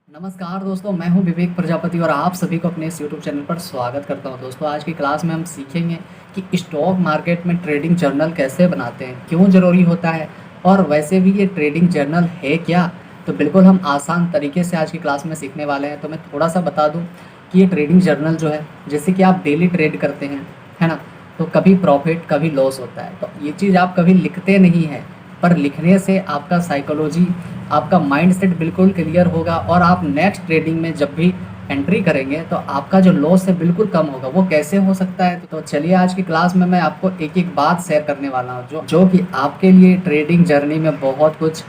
नमस्कार दोस्तों, मैं हूं विवेक प्रजापति और आप सभी को अपने इस यूट्यूब चैनल पर स्वागत करता हूं। दोस्तों, आज की क्लास में हम सीखेंगे कि स्टॉक मार्केट में ट्रेडिंग जर्नल कैसे बनाते हैं, क्यों ज़रूरी होता है और वैसे भी ये ट्रेडिंग जर्नल है क्या। तो बिल्कुल हम आसान तरीके से आज की क्लास में सीखने वाले हैं। तो मैं थोड़ा सा बता दूँ कि ये ट्रेडिंग जर्नल जो है, जैसे कि आप डेली ट्रेड करते हैं, है ना, तो कभी प्रॉफिट कभी लॉस होता है। तो ये चीज़ आप कभी लिखते नहीं हैं, पर लिखने से आपका साइकोलॉजी, आपका माइंडसेट बिल्कुल क्लियर होगा और आप नेक्स्ट ट्रेडिंग में जब भी एंट्री करेंगे तो आपका जो लॉस है बिल्कुल कम होगा। वो कैसे हो सकता है? तो चलिए आज की क्लास में मैं आपको एक एक बात शेयर करने वाला हूँ जो कि आपके लिए ट्रेडिंग जर्नी में बहुत कुछ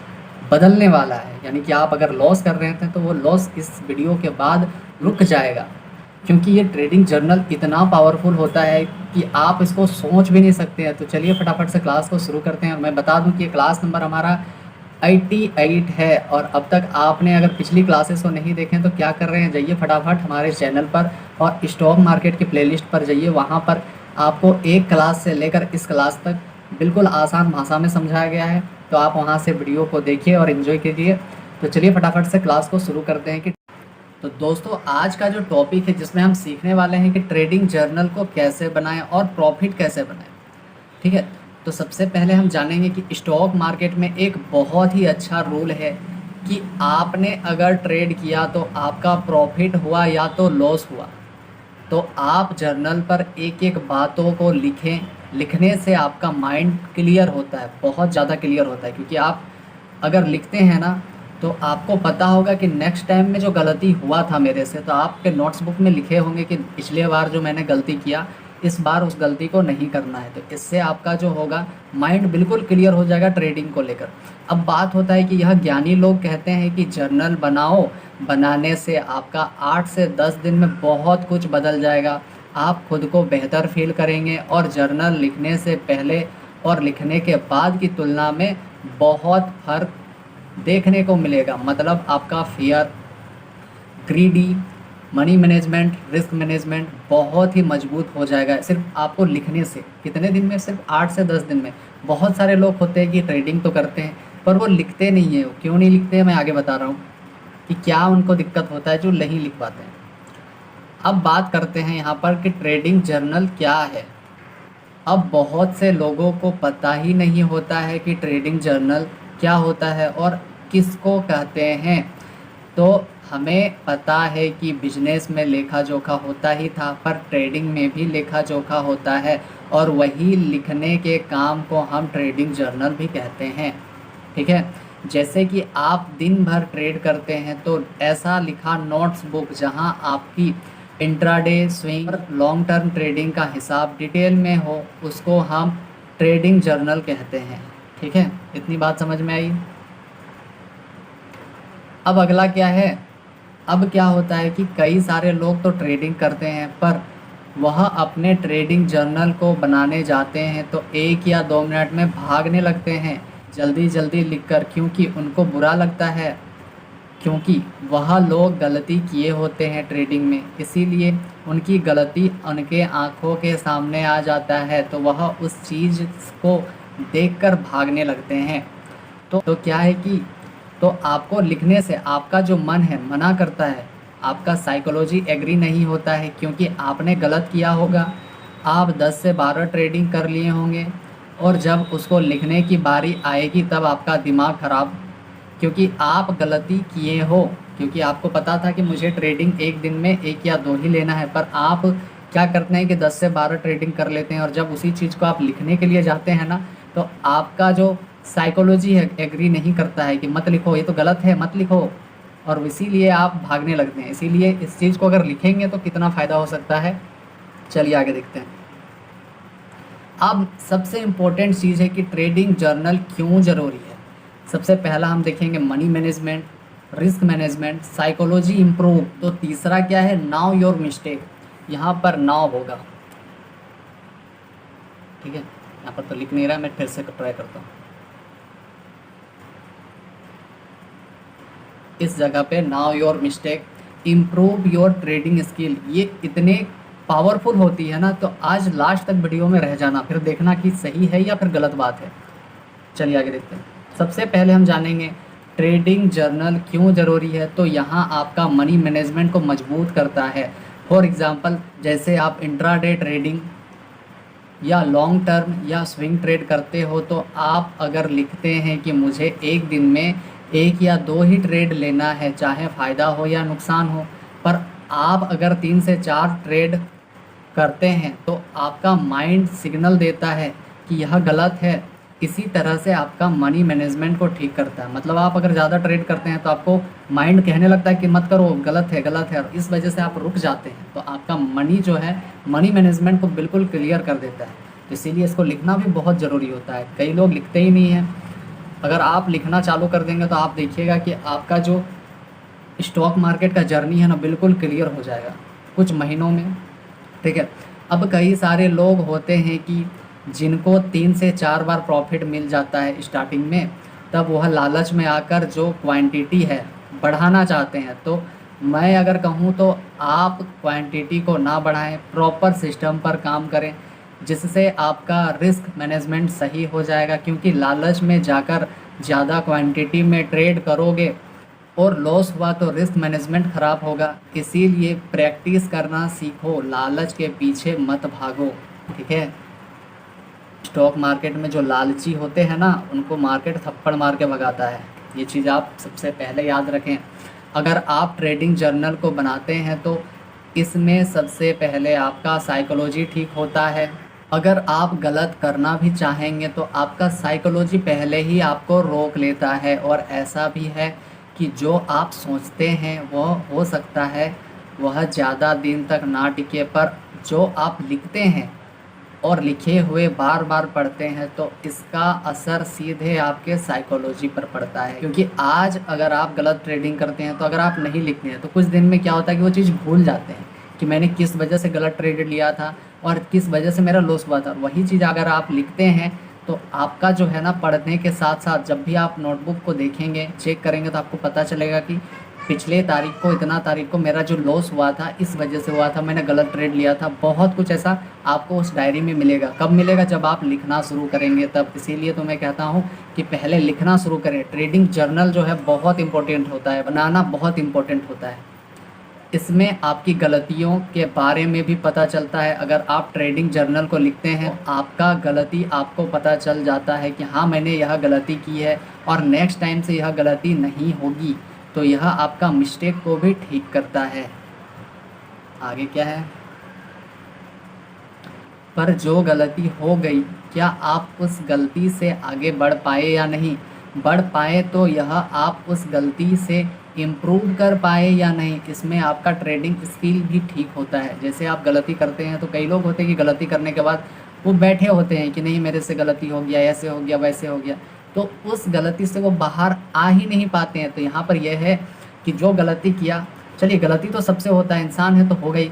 बदलने वाला है। यानी कि आप अगर लॉस कर रहे थे तो वो लॉस इस वीडियो के बाद रुक जाएगा, क्योंकि ये ट्रेडिंग जर्नल इतना पावरफुल होता है कि आप इसको सोच भी नहीं सकते हैं। तो चलिए फटाफट से क्लास को शुरू करते हैं। और मैं बता दूं कि ये क्लास नंबर हमारा 88 है और अब तक आपने अगर पिछली क्लासेस को नहीं देखें तो क्या कर रहे हैं, जाइए फटाफट हमारे चैनल पर और स्टॉक मार्केट की प्लेलिस्ट पर जाइए। वहाँ पर आपको एक क्लास से लेकर इस क्लास तक बिल्कुल आसान भाषा में समझाया गया है। तो आप वहाँ से वीडियो को देखिए और इन्जॉय कीजिए। तो चलिए फटाफट से क्लास को शुरू करते हैं। कि तो दोस्तों, आज का जो टॉपिक है जिसमें हम सीखने वाले हैं कि ट्रेडिंग जर्नल को कैसे बनाएं और प्रॉफिट कैसे बनाएं। ठीक है, तो सबसे पहले हम जानेंगे कि स्टॉक मार्केट में एक बहुत ही अच्छा रूल है कि आपने अगर ट्रेड किया तो आपका प्रॉफिट हुआ या तो लॉस हुआ, तो आप जर्नल पर एक एक बातों को लिखें। लिखने से आपका माइंड क्लियर होता है, बहुत ज़्यादा क्लियर होता है, क्योंकि आप अगर लिखते हैं ना तो आपको पता होगा कि नेक्स्ट टाइम में जो गलती हुआ था मेरे से, तो आपके नोट्स बुक में लिखे होंगे कि पिछले बार जो मैंने गलती किया इस बार उस गलती को नहीं करना है। तो इससे आपका जो होगा माइंड बिल्कुल क्लियर हो जाएगा ट्रेडिंग को लेकर। अब बात होता है कि यह ज्ञानी लोग कहते हैं कि जर्नल बनाओ, बनाने से आपका 8 से 10 दिन में बहुत कुछ बदल जाएगा। आप खुद को बेहतर फील करेंगे और जर्नल लिखने से पहले और लिखने के बाद की तुलना में बहुत फर्क देखने को मिलेगा। मतलब आपका fear, greedy, money management, risk management बहुत ही मजबूत हो जाएगा सिर्फ आपको लिखने से। कितने दिन में? सिर्फ 8 से 10 दिन में। बहुत सारे लोग होते हैं कि ट्रेडिंग तो करते हैं पर वो लिखते नहीं है। क्यों नहीं लिखते हैं मैं आगे बता रहा हूँ कि क्या उनको दिक्कत होता है जो नहीं लिख पाते हैं। अब बात करते हैं यहाँ पर कि ट्रेडिंग जर्नल क्या है। अब बहुत से लोगों को पता ही नहीं होता है कि ट्रेडिंग जर्नल क्या होता है और किसको कहते हैं। तो हमें पता है कि बिजनेस में लेखा जोखा होता ही था, पर ट्रेडिंग में भी लेखा जोखा होता है और वही लिखने के काम को हम ट्रेडिंग जर्नल भी कहते हैं। ठीक है, जैसे कि आप दिन भर ट्रेड करते हैं तो ऐसा लिखा नोट्स बुक जहां आपकी इंट्राडे, स्विंग और लॉन्ग टर्म ट्रेडिंग का हिसाब डिटेल में हो, उसको हम ट्रेडिंग जर्नल कहते हैं। ठीक है, इतनी बात समझ में आई। अब अगला क्या है? अब क्या होता है कि कई सारे लोग तो ट्रेडिंग करते हैं पर वह अपने ट्रेडिंग जर्नल को बनाने जाते हैं तो 1 या 2 मिनट में भागने लगते हैं जल्दी जल्दी लिखकर, क्योंकि उनको बुरा लगता है, क्योंकि वह लोग गलती किए होते हैं ट्रेडिंग में। इसीलिए उनकी गलती उनके आंखों के सामने आ जाता है तो वह उस चीज़ को देखकर भागने लगते हैं। तो क्या है कि तो आपको लिखने से आपका जो मन है मना करता है, आपका साइकोलॉजी एग्री नहीं होता है, क्योंकि आपने गलत किया होगा। आप 10 से 12 ट्रेडिंग कर लिए होंगे और जब उसको लिखने की बारी आएगी तब आपका दिमाग ख़राब, क्योंकि आप गलती किए हो। क्योंकि आपको पता था कि मुझे ट्रेडिंग एक दिन में 1 या 2 ही लेना है, पर आप क्या करते हैं कि 10 से 12 ट्रेडिंग कर लेते हैं और जब उसी चीज़ को आप लिखने के लिए जाते हैं ना, तो आपका जो साइकोलॉजी है एग्री नहीं करता है कि मत लिखो, ये तो गलत है, मत लिखो, और इसीलिए आप भागने लगते हैं। इसीलिए इस चीज़ को अगर लिखेंगे तो कितना फ़ायदा हो सकता है, चलिए आगे देखते हैं। अब सबसे इम्पोर्टेंट चीज़ है कि ट्रेडिंग जर्नल क्यों ज़रूरी है। सबसे पहला हम देखेंगे money management, risk management, psychology improve. तो तीसरा क्या है? Now your mistake. यहाँ पर नाउ होगा, ठीक है, यहाँ पर तो लिख नहीं रहा, मैं फिर से ट्राई करता हूँ। इस जगह पे now your mistake, improve your trading skill. ये इतने पावरफुल होती है ना, तो आज लास्ट तक वीडियो में रह जाना, फिर देखना कि सही है या फिर गलत बात है। चलिए आगे देखते हैं। सबसे पहले हम जानेंगे ट्रेडिंग जर्नल क्यों ज़रूरी है, तो यहाँ आपका मनी मैनेजमेंट को मजबूत करता है। फॉर एग्ज़ाम्पल, जैसे आप इंट्राडे ट्रेडिंग या लॉन्ग टर्म या स्विंग ट्रेड करते हो, तो आप अगर लिखते हैं कि मुझे एक दिन में एक या दो ही ट्रेड लेना है, चाहे फ़ायदा हो या नुकसान हो, पर आप अगर 3 से 4 ट्रेड करते हैं तो आपका माइंड सिग्नल देता है कि यह गलत है। इसी तरह से आपका मनी मैनेजमेंट को ठीक करता है। मतलब आप अगर ज़्यादा ट्रेड करते हैं तो आपको माइंड कहने लगता है कि मत करो, गलत है गलत है, और इस वजह से आप रुक जाते हैं। तो आपका मनी जो है, मनी मैनेजमेंट को बिल्कुल क्लियर कर देता है। तो इसीलिए इसको लिखना भी बहुत ज़रूरी होता है। कई लोग लिखते ही नहीं हैं। अगर आप लिखना चालू कर देंगे तो आप देखिएगा कि आपका जो स्टॉक मार्केट का जर्नी है ना, बिल्कुल क्लियर हो जाएगा कुछ महीनों में। ठीक है। अब कई सारे लोग होते हैं कि जिनको 3 से 4 बार प्रॉफिट मिल जाता है स्टार्टिंग में, तब वह लालच में आकर जो क्वांटिटी है बढ़ाना चाहते हैं। तो मैं अगर कहूँ तो आप क्वांटिटी को ना बढ़ाएं, प्रॉपर सिस्टम पर काम करें, जिससे आपका रिस्क मैनेजमेंट सही हो जाएगा। क्योंकि लालच में जाकर ज़्यादा क्वांटिटी में ट्रेड करोगे और लॉस हुआ तो रिस्क मैनेजमेंट ख़राब होगा। इसीलिए प्रैक्टिस करना सीखो, लालच के पीछे मत भागो। ठीक है। स्टॉक मार्केट में जो लालची होते हैं ना, उनको मार्केट थप्पड़ मार के भगाता है। ये चीज़ आप सबसे पहले याद रखें। अगर आप ट्रेडिंग जर्नल को बनाते हैं तो इसमें सबसे पहले आपका साइकोलॉजी ठीक होता है। अगर आप गलत करना भी चाहेंगे तो आपका साइकोलॉजी पहले ही आपको रोक लेता है। और ऐसा भी है कि जो आप सोचते हैं वह हो सकता है वह ज़्यादा दिन तक ना टिके, पर जो आप लिखते हैं और लिखे हुए बार बार पढ़ते हैं तो इसका असर सीधे आपके साइकोलॉजी पर पड़ता है। क्योंकि आज अगर आप गलत ट्रेडिंग करते हैं तो अगर आप नहीं लिखते हैं तो कुछ दिन में क्या होता है कि वो चीज़ भूल जाते हैं कि मैंने किस वजह से गलत ट्रेड लिया था और किस वजह से मेरा लॉस हुआ था। वही चीज़ अगर आप लिखते हैं तो आपका जो है ना, पढ़ने के साथ साथ जब भी आप नोटबुक को देखेंगे, चेक करेंगे, तो आपको पता चलेगा कि पिछले तारीख को, इतना तारीख को मेरा जो लॉस हुआ था इस वजह से हुआ था, मैंने गलत ट्रेड लिया था। बहुत कुछ ऐसा आपको उस डायरी में मिलेगा। कब मिलेगा? जब आप लिखना शुरू करेंगे तब। इसीलिए तो मैं कहता हूँ कि पहले लिखना शुरू करें। ट्रेडिंग जर्नल जो है बहुत इंपॉर्टेंट होता है, बनाना बहुत इंपॉर्टेंट होता है। इसमें आपकी गलतियों के बारे में भी पता चलता है। अगर आप ट्रेडिंग जर्नल को लिखते हैं, आपका गलती आपको पता चल जाता है कि हाँ, मैंने यह गलती की है और नेक्स्ट टाइम से यह गलती नहीं होगी। तो यह आपका मिस्टेक को भी ठीक करता है। आगे क्या है? पर जो गलती हो गई, क्या आप उस गलती से आगे बढ़ पाए या नहीं? बढ़ पाए तो यह आप उस गलती से इम्प्रूव कर पाए या नहीं, इसमें आपका ट्रेडिंग स्किल भी ठीक होता है। जैसे आप गलती करते हैं तो कई लोग होते हैं कि गलती करने के बाद वो बैठे होते हैं कि नहीं, मेरे से गलती हो गया, ऐसे हो गया, वैसे हो गया, तो उस गलती से वो बाहर आ ही नहीं पाते हैं। तो यहाँ पर यह है कि जो गलती किया, चलिए गलती तो सबसे होता है, इंसान है तो हो गई।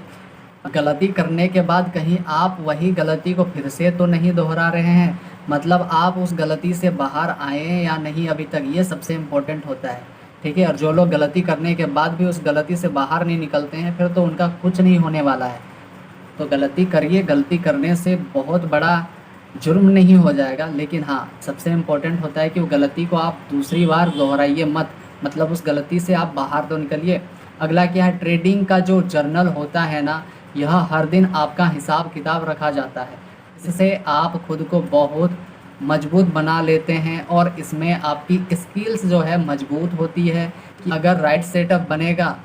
गलती करने के बाद कहीं आप वही गलती को फिर से तो नहीं दोहरा रहे हैं, मतलब आप उस गलती से बाहर आए हैं या नहीं अभी तक, ये सबसे इम्पोर्टेंट होता है। ठीक है। और जो लोग गलती करने के बाद भी उस गलती से बाहर नहीं निकलते हैं, फिर तो उनका कुछ नहीं होने वाला है। तो गलती करिए, गलती करने से बहुत बड़ा जुर्म नहीं हो जाएगा, लेकिन हाँ, सबसे इम्पोर्टेंट होता है कि वो गलती को आप दूसरी बार दोहराइए मत, मतलब उस गलती से आप बाहर तो निकलिए। अगला क्या है? ट्रेडिंग का जो जर्नल होता है ना, यह हर दिन आपका हिसाब किताब रखा जाता है। इससे आप खुद को बहुत मजबूत बना लेते हैं और इसमें आपकी स्किल्स जो है मजबूत होती है कि अगर राइट सेटअप बनेगा,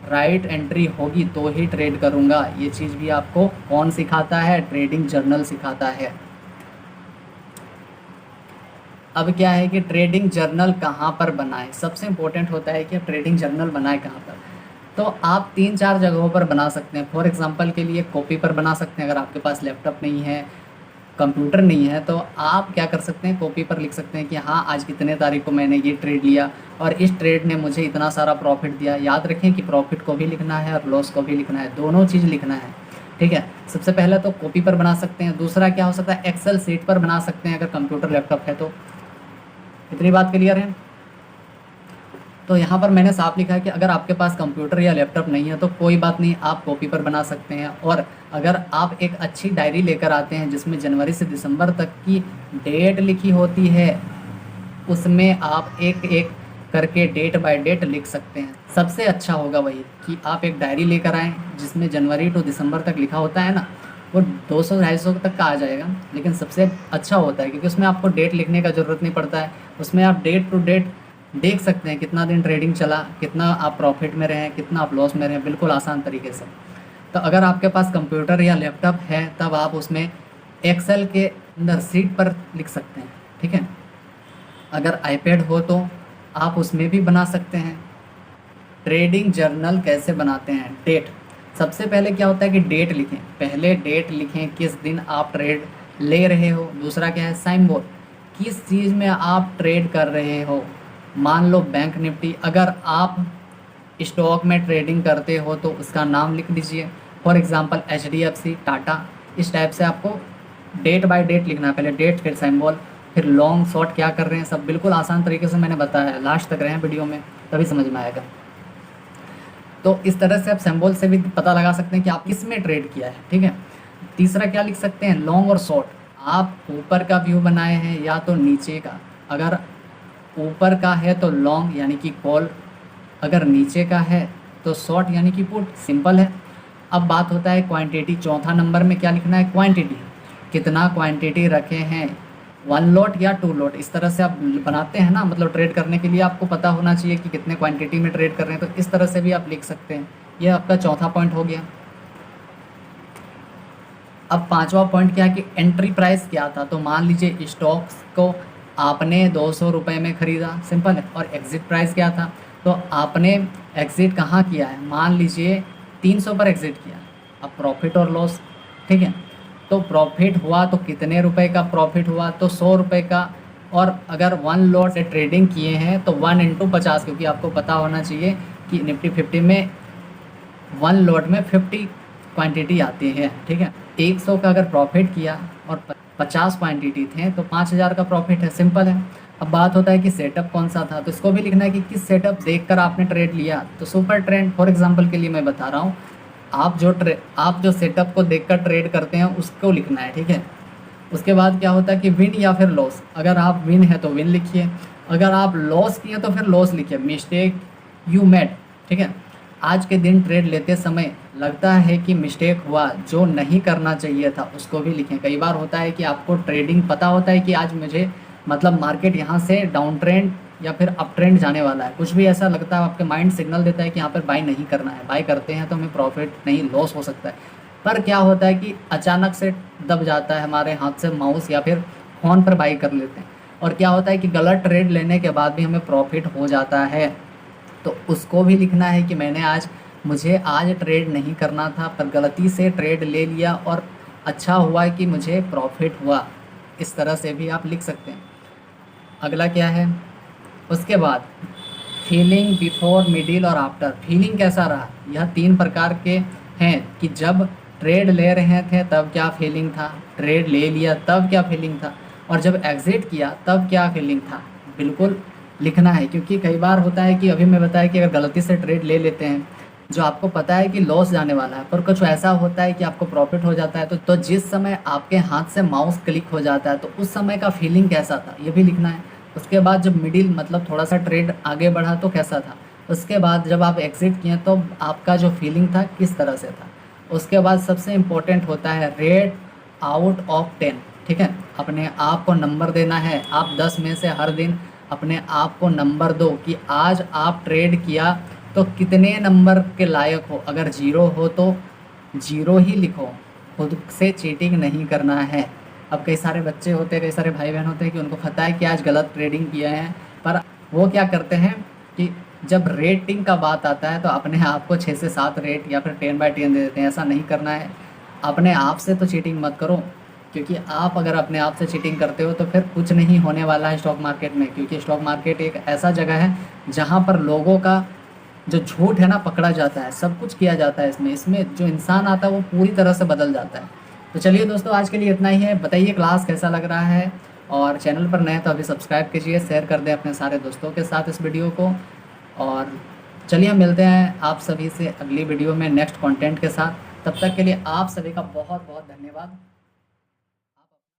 राइट एंट्री होगी तो ही ट्रेड करूँगा। ये चीज़ भी आपको कौन सिखाता है? ट्रेडिंग जर्नल सिखाता है। अब क्या है कि ट्रेडिंग जर्नल कहाँ पर बनाएं? सबसे इम्पोर्टेंट होता है कि आप ट्रेडिंग जर्नल बनाएं कहाँ पर। तो आप 3-4 जगहों पर बना सकते हैं। फॉर एग्जांपल के लिए कॉपी पर बना सकते हैं। अगर आपके पास लैपटॉप नहीं है, कंप्यूटर नहीं है, तो आप क्या कर सकते हैं, कॉपी पर लिख सकते हैं कि हाँ, आज कितने तारीख को मैंने ये ट्रेड लिया और इस ट्रेड ने मुझे इतना सारा प्रॉफिट दिया। याद रखें कि प्रॉफिट को भी लिखना है और लॉस को भी लिखना है, दोनों चीज़ लिखना है। ठीक है। सबसे पहले तो कॉपी पर बना सकते हैं। दूसरा क्या हो सकता है, एक्सेल सीट पर बना सकते हैं अगर कंप्यूटर लैपटॉप है तो। इतनी बात क्लियर है? तो यहाँ पर मैंने साफ लिखा है कि अगर आपके पास कंप्यूटर या लैपटॉप नहीं है तो कोई बात नहीं, आप कॉपी पर बना सकते हैं। और अगर आप एक अच्छी डायरी लेकर आते हैं जिसमें जनवरी से दिसंबर तक की डेट लिखी होती है, उसमें आप एक एक करके डेट बाय डेट लिख सकते हैं। सबसे अच्छा होगा वही कि आप एक डायरी लेकर आएँ जिसमें जनवरी टू दिसंबर तक लिखा होता है ना, वो 200-250 तक का आ जाएगा। लेकिन सबसे अच्छा होता है क्योंकि उसमें आपको डेट लिखने का ज़रूरत नहीं पड़ता है। उसमें आप डेट टू डेट देख सकते हैं कितना दिन ट्रेडिंग चला, कितना आप प्रॉफिट में रहे, कितना आप लॉस में रहे, बिल्कुल आसान तरीके से। तो अगर आपके पास कंप्यूटर या लैपटॉप है तब आप उसमें एक्सेल के अंदर शीट पर लिख सकते हैं, ठीक है। अगर आईपैड हो तो आप उसमें भी बना सकते हैं। ट्रेडिंग जर्नल कैसे बनाते हैं? डेट, सबसे पहले क्या होता है कि डेट लिखें, पहले डेट लिखें किस दिन आप ट्रेड ले रहे हो। दूसरा क्या है? सिंबल, किस चीज़ में आप ट्रेड कर रहे हो। मान लो बैंक निफ्टी, अगर आप स्टॉक में ट्रेडिंग करते हो तो उसका नाम लिख दीजिए, फॉर एग्जांपल HDFC, टाटा। इस टाइप से आपको डेट बाय डेट लिखना है, पहले डेट फिर सिंबल फिर लॉन्ग शॉर्ट क्या कर रहे हैं, सब बिल्कुल आसान तरीके से मैंने बताया है। लास्ट तक रहें वीडियो में तभी समझ में आएगा। तो इस तरह से आप सिंबल से भी पता लगा सकते हैं कि आप किस में ट्रेड किया है, ठीक है। तीसरा क्या लिख सकते हैं? लॉन्ग और शॉर्ट, आप ऊपर का व्यू बनाए हैं या तो नीचे का। अगर ऊपर का है तो लॉन्ग यानी कि कॉल, अगर नीचे का है तो शॉर्ट यानी कि पुट, सिंपल है। अब बात होता है क्वांटिटी, चौथा नंबर में क्या लिखना है? क्वांटिटी, कितना क्वांटिटी रखे हैं, 1 लॉट या 2 लॉट, इस तरह से आप बनाते हैं ना। मतलब ट्रेड करने के लिए आपको पता होना चाहिए कि कितने क्वांटिटी में ट्रेड कर रहे हैं, तो इस तरह से भी आप लिख सकते हैं। ये आपका चौथा पॉइंट हो गया। अब पांचवा पॉइंट क्या है कि एंट्री प्राइस क्या था। तो मान लीजिए स्टॉक्स को आपने 200 रुपये में ख़रीदा, सिंपल है। और एग्ज़िट प्राइस क्या था? तो आपने एग्ज़िट कहाँ किया है? मान लीजिए 300 पर एग्ज़िट किया। अब प्रॉफिट और लॉस, ठीक है। तो प्रॉफिट हुआ तो कितने रुपए का प्रॉफिट हुआ? तो 100 रुपये का। और अगर 1 लॉट से ट्रेडिंग किए हैं तो 1 × 50, क्योंकि आपको पता होना चाहिए कि निफ्टी 50 में 1 लॉट में 50 क्वांटिटी आती है, ठीक है। 100 का अगर प्रॉफिट किया और 50 क्वांटिटी थे तो 5000 का प्रॉफिट है, सिंपल है। अब बात होता है कि सेटअप कौन सा था, तो इसको भी लिखना है कि किस सेटअप देखकर आपने ट्रेड लिया। तो सुपर ट्रेंड फॉर एग्जांपल के लिए मैं बता रहा हूँ, आप जो सेटअप को देखकर ट्रेड करते हैं उसको लिखना है, ठीक है। उसके बाद क्या होता है कि विन या फिर लॉस, अगर आप विन है तो विन लिखिए, अगर आप लॉस किए तो फिर लॉस लिखिए। मिस्टेक यू मेड, ठीक है। आज के दिन ट्रेड लेते समय लगता है कि मिस्टेक हुआ, जो नहीं करना चाहिए था उसको भी लिखें। कई बार होता है कि आपको ट्रेडिंग पता होता है कि आज मुझे मतलब मार्केट यहाँ से डाउन ट्रेंड या फिर अप ट्रेंड जाने वाला है, कुछ भी ऐसा लगता है, आपके माइंड सिग्नल देता है कि यहाँ पर बाई नहीं करना है। बाई करते हैं तो हमें प्रॉफिट नहीं लॉस हो सकता है। पर क्या होता है कि अचानक से दब जाता है हमारे हाथ से माउस या फिर फ़ोन पर बाई कर लेते हैं, और क्या होता है कि गलत ट्रेड लेने के बाद भी हमें प्रॉफिट हो जाता है। तो उसको भी लिखना है कि मुझे आज ट्रेड नहीं करना था पर गलती से ट्रेड ले लिया और अच्छा हुआ कि मुझे प्रॉफिट हुआ। इस तरह से भी आप लिख सकते हैं। अगला क्या है? उसके बाद फीलिंग बिफोर, मिडिल और आफ्टर। फीलिंग कैसा रहा? यह 3 प्रकार के हैं कि जब ट्रेड ले रहे थे तब क्या फीलिंग था, ट्रेड ले लिया तब क्या फीलिंग था, और जब एग्ज़िट किया तब क्या फीलिंग था। बिल्कुल लिखना है, क्योंकि कई बार होता है कि अभी मैं बताया कि अगर गलती से ट्रेड ले लेते हैं जो आपको पता है कि लॉस जाने वाला है, पर कुछ ऐसा होता है कि आपको प्रॉफिट हो जाता है, तो जिस समय आपके हाथ से माउस क्लिक हो जाता है तो उस समय का फीलिंग कैसा था, ये भी लिखना है। उसके बाद जब मिडिल मतलब थोड़ा सा ट्रेड आगे बढ़ा तो कैसा था। उसके बाद जब आप एग्ज़िट किए तो आपका जो फीलिंग था किस तरह से था। उसके बाद सबसे इम्पोर्टेंट होता है रेट आउट ऑफ 10, ठीक है। अपने आप को नंबर देना है। आप 10 में से हर दिन अपने आप को नंबर दो कि आज आप ट्रेड किया तो कितने नंबर के लायक हो। अगर 0 हो तो 0 ही लिखो, खुद से चीटिंग नहीं करना है। अब कई सारे बच्चे होते हैं, कई सारे भाई बहन होते हैं कि उनको पता है कि आज गलत ट्रेडिंग किया है, पर वो क्या करते हैं कि जब रेटिंग का बात आता है तो अपने आप को 6 से 7 रेट या फिर 10/10 दे देते हैं। ऐसा नहीं करना है। अपने आप से तो चीटिंग मत करो, क्योंकि आप अगर अपने आप से चीटिंग करते हो तो फिर कुछ नहीं होने वाला है स्टॉक मार्केट में। क्योंकि स्टॉक मार्केट एक ऐसा जगह है जहाँ पर लोगों का जो झूठ है ना पकड़ा जाता है, सब कुछ किया जाता है। इसमें जो इंसान आता है वो पूरी तरह से बदल जाता है। तो चलिए दोस्तों, आज के लिए इतना ही है। बताइए क्लास कैसा लग रहा है, और चैनल पर नए तो अभी सब्सक्राइब कीजिए, शेयर कर दें अपने सारे दोस्तों के साथ इस वीडियो को। और चलिए हम मिलते हैं आप सभी से अगली वीडियो में नेक्स्ट कंटेंट के साथ। तब तक के लिए आप सभी का बहुत बहुत धन्यवाद।